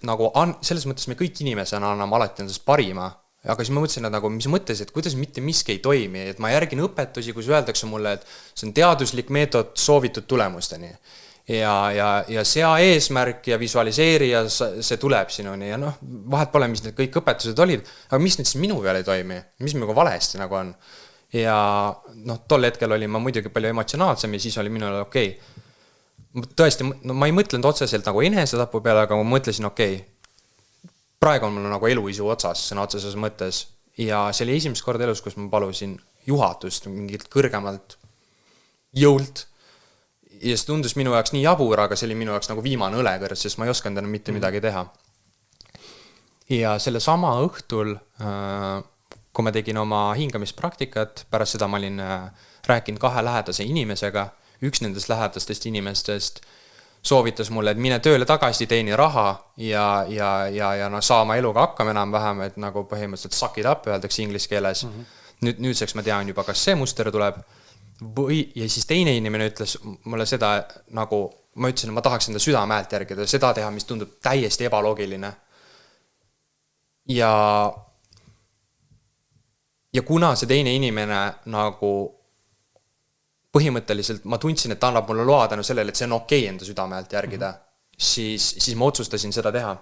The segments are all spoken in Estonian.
nagu selles mõttes me kõik inimesena anname alati endast parima, aga siis ma mõtlesin, et nagu mis mõttes, et kuidas mitte miski ei toimi, et ma järgin õpetusi, kus öeldakse mulle, et see on teaduslik meetod soovitud tulemusteni. Ja sea eesmärk ja visualiseeri ja see tuleb sinuni ja noh, vahet pole, mis need kõik õpetused olid, aga mis need siis minu peale ei toimi, mis minuga valesti nagu on. Ja noh, tol hetkel oli ma muidugi palju emotsionaalsem ja siis oli minule okei. Tõesti, no ma ei mõtlenud otseselt nagu enesetapu peale, aga ma mõtlesin okei, praegu on mul nagu eluisu otsas, sõna otseses mõttes. Ja see oli esimest korda elus, kus ma palusin juhatust mingilt kõrgemalt jõult. Ja see tundus minu jaoks nii jabur, aga see oli minu jaoks nagu viimane õlekõrd, sest ma ei osanud enam mitte midagi teha. Ja selle sama õhtul, kui ma tegin oma hingamispraktikat, pärast seda ma olin rääkinud 2 lähedase inimesega, üks nendest lähedastest inimestest soovitas mulle, et mine tööle tagasi, teeni raha ja no, saa oma eluga hakkama enam vähem, et nagu põhimõtteliselt suck it up, öeldakse inglise keeles. Nüüdseks ma tean juba, kas see muster tuleb. Ja siis teine inimene ütles mulle seda, nagu ma ütlesin, et ma tahaks enda südamehäält järgida, seda teha, mis tundub täiesti ebaloogiline. Ja kuna see teine inimene nagu põhimõtteliselt ma tundsin, et ta annab mulle loa tänu sellele, et see on okei enda südamehäält järgida, siis ma otsustasin seda teha.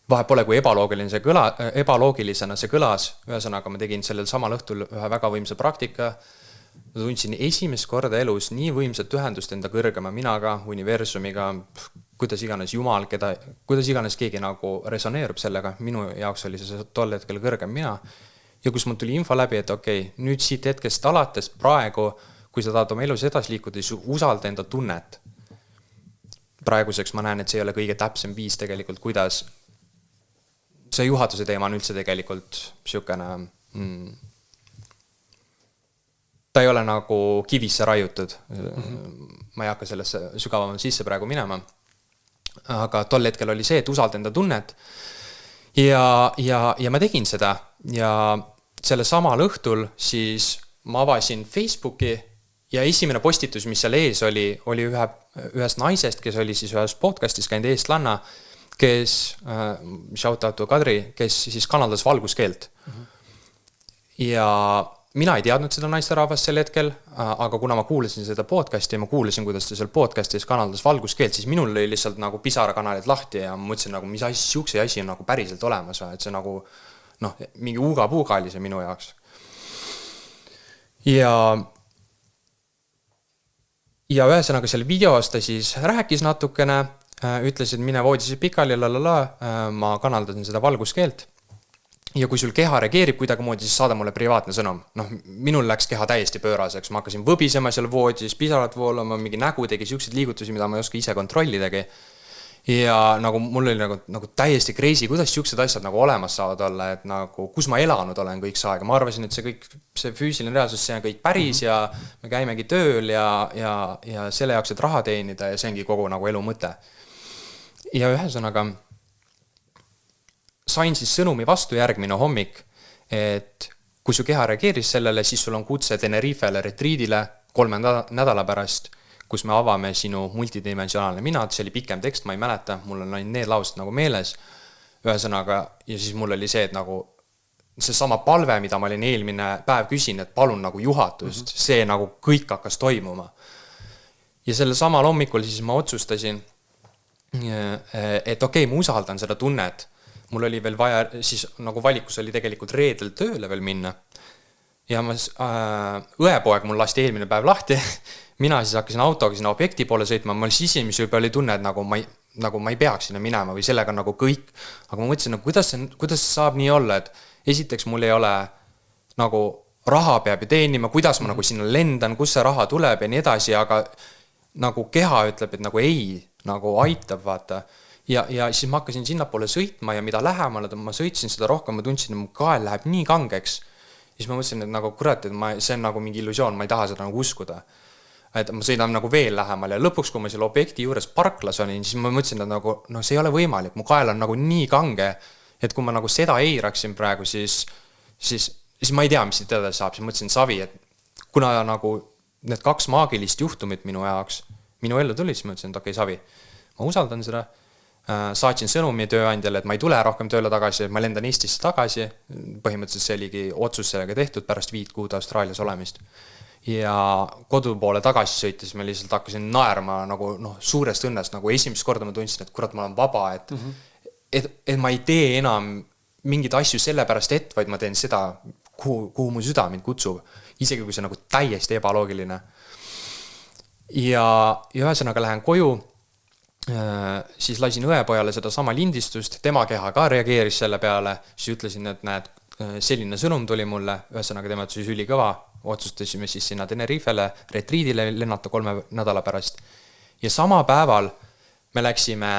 Vahe pole, kui ebaloogilisena see kõlas, ühesõnaga ma tegin sellel samal õhtul ühe väga võimsa praktika. Ma tundsin esimest korda elus nii võimsat ühendust enda kõrgema minaga, universumiga, kuidas iganes jumal, kuidas iganes keegi nagu resoneerub sellega. Minu jaoks oli see tol hetkel kõrgem mina. Ja kus mul tuli info läbi, et okei, nüüd siit hetkest alates praegu, kui sa tahad oma elus edasi liikuda, siis usalda enda tunnet. Praeguseks ma näen, et see ei ole kõige täpsem viis tegelikult, kuidas see juhatuse teema on üldse tegelikult siukene, ta ei ole nagu kivisse raiutud. Ma ei hakka sellesse sügavamalt sisse praegu minema. Aga tol hetkel oli see, et usalda enda tunnet. Ja ma tegin seda ja selle samal õhtul siis ma avasin Facebooki ja esimene postitus, mis seal ees oli ühest naisest, kes oli siis ühes podcastis käinud eestlanna, kes, shout out to Kadri, kes siis kanaldas valguskeelt. Ja mina ei teadnud seda naisterahvast sel hetkel, aga kuna ma kuulasin seda podcasti ja ma kuulasin, kuidas ta seal podcastis kanaldas valguskeelt, siis minul oli lihtsalt nagu pisarakanalid lahti ja ma mõtlesin nagu, mis siukse asi on nagu päriselt olemas, et see nagu noh, mingi uuga-puuga oli see minu jaoks. Ja ühesõnaga selle videos ta siis rääkis natukene, ütles, et mine voodisse pikali, ma kanaldasin seda valguskeelt. Ja kui sul keha reageerib kuidagi moodi, siis saada mulle privaatne sõnum. Noh, minul läks keha täiesti pööraseks. Ma hakkasin võbisema seal voodis, pisarat voolama, mingi nägu tegi siukseid liigutusi, mida ma ei oska ise kontrollidagi. Ja nagu mul oli nagu täiesti crazy, kuidas siuksed asjad nagu olemas saavad olla, et nagu kus ma elanud olen kõik see aeg. Ma arvasin, et see füüsiline reaalsus, see on kõik päris ja me käimegi tööl ja selle jaoks, et raha teenida ja see ongi kogu nagu elu mõte. Ja ühesõnaga sain siis sõnumi vastu järgmine hommik, et kui su keha reageeris sellele, siis sul on kutse Tenerifele retriidile 3 nädala pärast, kus me avame sinu multidimensionaalne mina, see oli pikem tekst, ma ei mäleta, mul on ainult need laused nagu meeles. Ühesõnaga, ja siis mul oli see, et nagu see sama palve, mida ma olin eelmine päev küsin, et palun nagu juhatust, see nagu kõik hakkas toimuma. Ja selle samal hommikul siis ma otsustasin, et okei, ma usaldan seda tunnet. Mul oli veel vaja, siis nagu valikus oli tegelikult reedel tööle veel minna. Ja õepoeg mul lasti eelmine päev lahti. Mina siis hakkasin autoga sinna objekti poole sõitma. Ma siis esimese juba oli tunne, et nagu ma ei peaks sinna minema või sellega nagu kõik. Aga ma mõtlesin, kuidas saab nii olla, et esiteks mul ei ole nagu raha peab ju teenima, kuidas ma nagu sinna lendan, kus see raha tuleb ja nii edasi, aga nagu keha ütleb, et nagu ei, nagu aitab, vaata. Ja siis ma hakkasin sinna poole sõitma ja mida lähemale ma sõitsin seda rohkem, ma tundsin, et mu kael läheb nii kangeks. Siis ma mõtlesin, et nagu kurat, et see on nagu mingi illusioon, ma ei taha seda nagu uskuda. Et ma sõidan nagu veel lähemal ja lõpuks, kui ma selle objekti juures parklas olin, siis ma mõtlesin, et nagu, no see ei ole võimalik, mu kael on nagu nii kange, et kui ma nagu seda eiraksin praegu, siis ma ei tea, mis seda saab, siis mõtlesin Savi, et kuna nagu need 2 maagilist juhtumit minu jaoks, minu ellu tuli, siis mõtlesin, et okei, Savi, ma usaldan seda, saatsin sõnumi tööandjale, et ma ei tule rohkem tööle tagasi, ma lendan Eestisse tagasi, põhimõtteliselt see oligi otsus sellega tehtud pärast 5 kuud Austraalias olemist. Ja kodu poole tagasi sõites ma lihtsalt hakkasin naerma nagu suurest õnnest, nagu esimest korda ma tundsin, et kurat, ma olen vaba, et ma ei tee enam mingeid asju sellepärast vaid ma teen seda, kuhu mu süda mind kutsub, isegi kui see nagu täiesti ebaloogiline. Ja ühesõnaga lähen koju, siis lasin õepojale seda sama lindistust, tema keha ka reageeris selle peale, siis ütlesin, et näed, selline sõnum tuli mulle, ühesõnaga tema ütles ülikõva, otsustasime siis sinna Tenerifele retriidile lennata 3 nädala pärast. Ja sama päeval me läksime,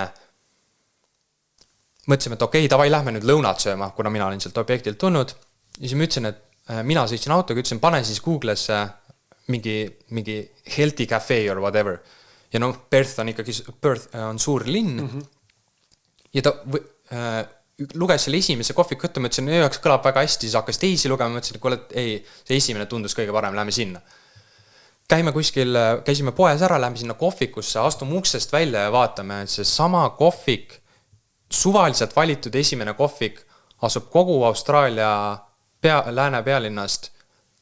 mõtlesime, et okei, davai, lähme nüüd lõunat sööma, kuna mina olin sealt objektilt tulnud. Ja siis ma ütlesin, et mina sõitsin autoga, ütlesin, pane siis Google'sse mingi healthy cafe or whatever. Ja Perth on ikkagi, Perth on suur linn. Ja ta luges selle esimese kohvikuttu, ma ütlesin, üheks kõlab väga hästi, siis hakkas teisi lugema, ma ütlesin, et kuule, ei, see esimene tundus kõige parem, lähme sinna. Käisime poes ära, lähme sinna kohvikusse, astume uksest välja ja vaatame, et see sama kohvik, suvaliselt valitud esimene kohvik, asub kogu Austraalia lääne pealinnast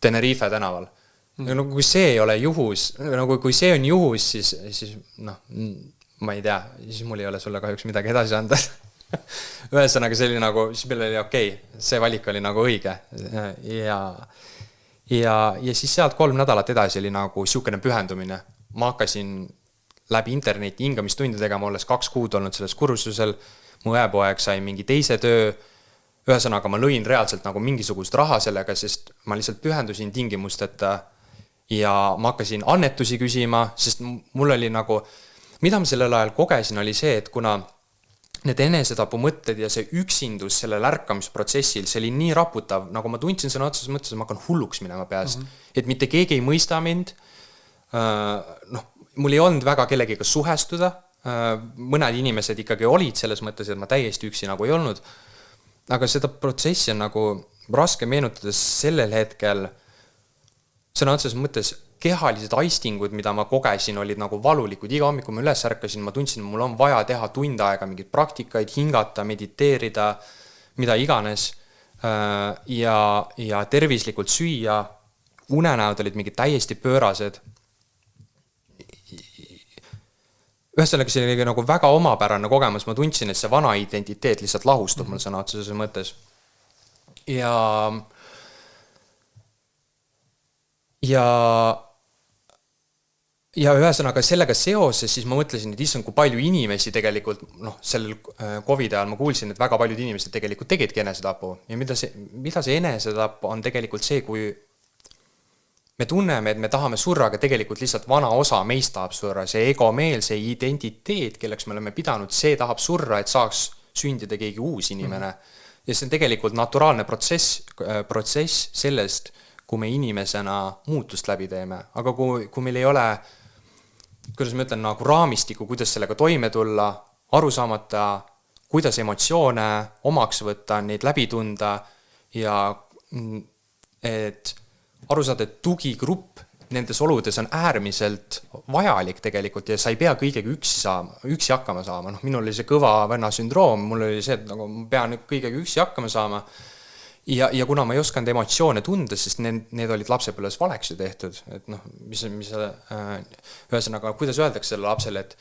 Tenerife tänaval. Kui see ei ole juhus, kui see on juhus, siis ma ei tea, siis mul ei ole sulle kahjuks midagi edasi anda. Ühesõnaga see oli nagu, siis meil oli okei, see valik oli nagu õige. Ja siis sealt 3 nädalat edasi oli nagu siukene pühendumine. Ma hakkasin läbi interneti hingamistunde tegema, olles 2 kuud olnud selles kursusel. Mu õepoeg sai mingi teise töö. Ühesõnaga ma lõin reaalselt nagu mingisugust raha sellega, sest ma lihtsalt pühendusin tingimusteta ja ma hakkasin annetusi küsima, sest mul oli nagu, mida ma sellel ajal kogesin, oli see, et kuna need enesetapu mõtted ja see üksindus sellel ärkamisprotsessil, see oli nii raputav, nagu ma tundsin sõna otseses mõttes, et ma hakkan hulluks minema peast. Et mitte keegi ei mõista mind, mul ei olnud väga kellegiga suhestuda, mõned inimesed ikkagi olid selles mõttes, et ma täiesti üksi nagu ei olnud, aga seda protsessi on nagu raske meenutades sellel hetkel, sõna otseses mõttes kehalised aistingud, mida ma kogesin, olid nagu valulikud. Iga hommiku ma üles ärkasin, ma tundsin, et mul on vaja teha tund aega mingid praktikaid, hingata, mediteerida, mida iganes ja tervislikult süüa. Unenäod olid mingid täiesti pöörased. Ühesõnaga see oli nagu väga omapärane kogemus, ma tundsin, et see vana identiteet lihtsalt lahustub mul sõna otseses mõttes. Ja ühesõnaga sellega seoses siis ma mõtlesin, et issand, kui palju inimesi tegelikult, sellel COVID ajal ma kuulsin, et väga paljud inimesed tegelikult tegidki enesetapu. Ja mida see enesetapu on tegelikult see, kui me tunneme, et me tahame surra, aga tegelikult lihtsalt vana osa meist tahab surra. See egomeel, see identiteet, kelleks me oleme pidanud, see tahab surra, et saaks sündida keegi uus inimene. Ja see on tegelikult naturaalne protsess sellest, kui me inimesena muutust läbi teeme. Aga kui meil ei ole, kuidas ma ütlen, nagu raamistiku, kuidas sellega toime tulla, aru saamata, kuidas emotsioone omaks võtta, neid läbi tunda ja et aru saada, et tugigrupp nendes oludes on äärmiselt vajalik tegelikult ja sa ei pea kõigega üksi hakkama saama. Minul oli see kõva venna sündroom, mul oli see, et nagu ma pean kõigega üksi hakkama saama. Ja kuna ma ei osanud emotsioone tunda, sest need olid lapsepõlves valeks ju tehtud, et ühesõnaga, kuidas öeldakse selle lapsele, et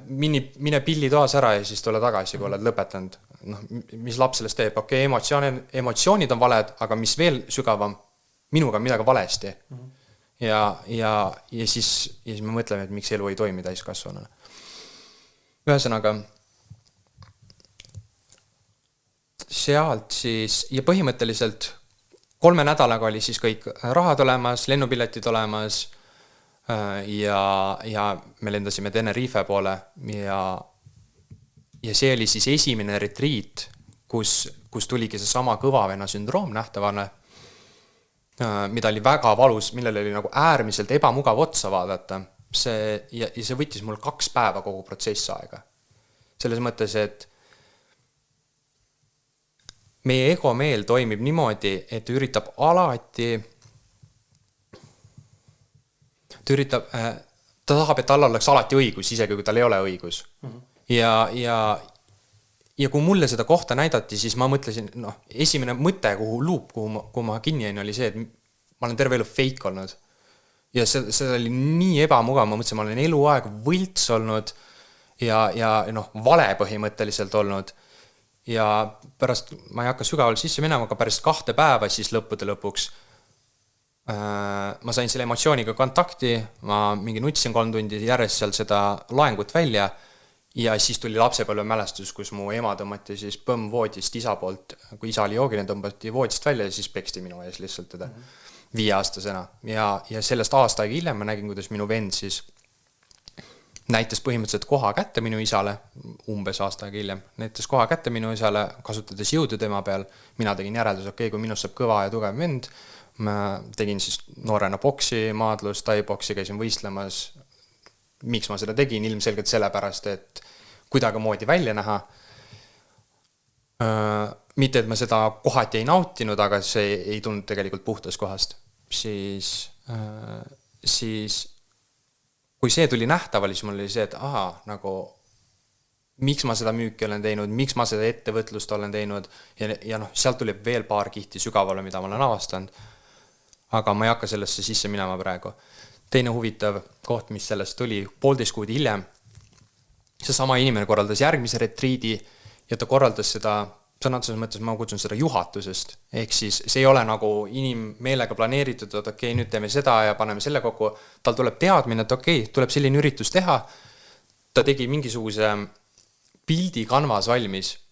mine pilli toas ära ja siis tule tagasi, kui oled lõpetanud. Mis laps sellest teeb? Okei, emotsioonid on valed, aga mis veel sügavam, minuga on midagi valesti. Ja siis me mõtleme, et miks elu ei toimi täiskasvanuna. Ühesõnaga, sealt siis, ja põhimõtteliselt 3 nädalaga oli siis kõik rahad olemas, lennupiletid olemas ja me lendasime Tenerife poole ja see oli siis esimene retriit, kus tuligi see sama kõvavenna sündroom nähtavale, mida oli väga valus, millel oli nagu äärmiselt ebamugav otsa vaadata. Ja see võttis mul 2 päeva kogu protsess aega. Selles mõttes, et meie egomeel toimib niimoodi, et ta üritab alati, ta tahab, et tal oleks alati õigus, isegi kui tal ei ole õigus. ja kui mulle seda kohta näidati, siis ma mõtlesin, noh, esimene mõte, kuhu ma kinni jäin, oli see, et ma olen terve elu fake olnud. Ja see oli nii ebamugav, ma mõtlesin, ma olen eluaeg võlts olnud ja noh, vale põhimõtteliselt olnud. Ja pärast, ma ei hakka sügavalt sisse minema, aga pärast 2 päeva siis lõppude lõpuks ma sain selle emotsiooniga kontakti, ma mingi nutsin 3 tundi järjest seal seda laengut välja ja siis tuli lapsepõlve mälestus, kus mu ema tõmmati siis põmm voodist isa poolt, kui isa oli joogine, tõmbati voodist välja ja siis peksti minu ees lihtsalt teda 5-aastasena ja sellest aasta aega hiljem ma nägin, kuidas minu vend siis näitas põhimõtteliselt koha kätte minu isale, umbes aasta aega hiljem, näitas koha kätte minu isale, kasutades jõudu tema peal, mina tegin järeldus, okei, kui minust saab kõva ja tugev vend, ma tegin siis noorena boksi, maadlus, tai-boksi, käisin võistlemas. Miks ma seda tegin? Ilmselgelt sellepärast, et kuidagi välja näha. Mitte, et ma seda kohati ei nautinud, aga see ei tulnud tegelikult puhtast kohast. Siis kui see tuli nähtavale, siis mul oli see, et nagu miks ma seda müüki olen teinud, miks ma seda ettevõtlust olen teinud ja noh, sealt tuleb veel paar kihti sügavale, mida ma olen avastanud. Aga ma ei hakka sellesse sisse minema praegu. Teine huvitav koht, mis sellest tuli 1,5 kuud hiljem, see sama inimene korraldas järgmise retriidi ja ta korraldas seda, sõnadses mõttes ma kutsun seda juhatusest. Ehk siis see ei ole nagu inimmeelega planeeritud, et okei, nüüd teeme seda ja paneme selle kokku. Tal tuleb teadmine, et okei, tuleb selline üritus teha. Ta tegi mingisuguse pildi kanvas valmis.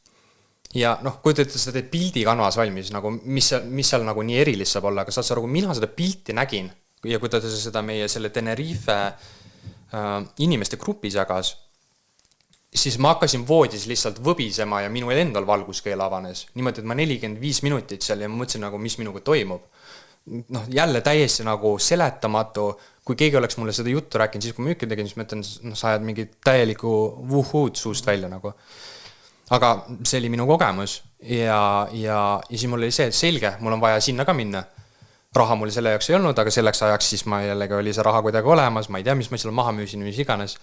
Ja noh, kui te seda teed pildi kanvas valmis, nagu mis seal nagu nii erilist saab olla, aga saad sa aru, kui mina seda pilti nägin ja kui ta seda meie selle Tenerife inimeste grupis jagas, siis ma hakkasin voodis lihtsalt võbisema ja minu endal valguskeel avanes. Niimoodi, et ma 45 minutit seal ja ma mõtlesin nagu, mis minuga toimub. Noh, jälle täiesti nagu seletamatu, kui keegi oleks mulle seda juttu rääkinud, siis kui ma müüki tegin, siis ma ütlen, no, sa ajad mingi täieliku vuhuud suust välja nagu. Aga see oli minu kogemus ja siis mul oli see, et selge, mul on vaja sinna ka minna. Raha mul selle jaoks ei olnud, aga selleks ajaks siis ma jällegi oli see raha kuidagi olemas, ma ei tea, mis ma seal maha müüsin, mis iganes.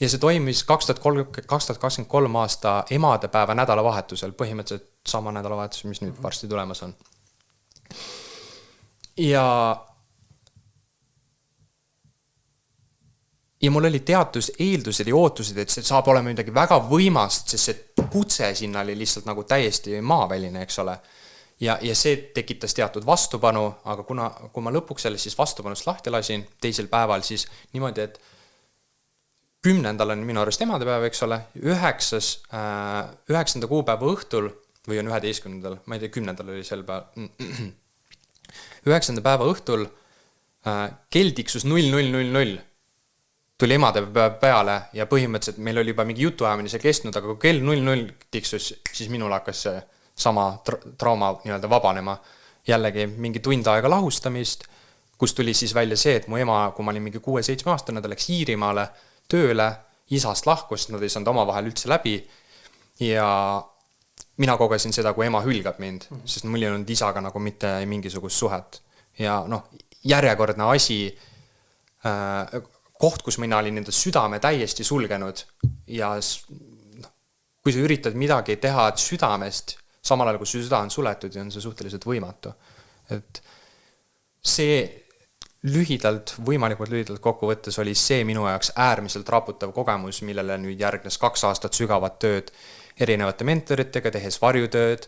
Ja see toimis 2023 aasta emadepäeva nädalavahetusel, põhimõtteliselt sama nädalavahetus, mis nüüd varsti tulemas on. Ja mul oli teatud eeldused ja ootused, et see saab olema midagi väga võimast, sest see kutse sinna oli lihtsalt nagu täiesti maaväline, eks ole. Ja see tekitas teatud vastupanu, aga kui ma lõpuks sellest siis vastupanust lahti lasin, teisel päeval siis niimoodi, et 10. on minu arust emadepäev, eks ole, 9. kuupäeva õhtul, või on 11. ma ei tea, 10. oli sel päev, 9. päeva õhtul kell tiksus 00:00 tuli emadepäev peale ja põhimõtteliselt meil oli juba mingi jutuajamine see kestnud, aga kui kell 00 tiksus, siis minul hakkas see sama trauma nii-öelda vabanema. Jällegi mingi tund aega lahustamist, kus tuli siis välja see, et mu ema, kui ma olin mingi 6-7 aastane, ta läks Iirimaale tööle, isast lahkus, nad ei saanud oma vahel üldse läbi ja mina kogesin seda, kui ema hülgab mind, sest mul ei olnud isaga nagu mitte mingisugust suhet. Ja noh, järjekordne asi, koht, kus mina olin enda südame täiesti sulgenud ja kui sa üritad midagi teha südamest, samal ajal kui süda on suletud ja on see suhteliselt võimatu. Et see võimalikult lühidalt kokku võttes oli see minu jaoks äärmiselt raputav kogemus, millele nüüd järgnes 2 aastat sügavat tööd erinevate mentoritega, tehes varjutööd,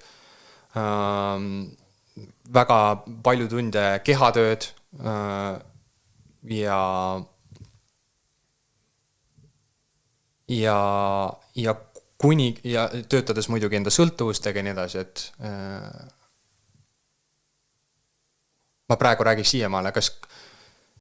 väga palju tunde kehatööd ja töötades muidugi enda sõltuvustega ja nii edasi, et ma praegu räägiks siiamaale, kas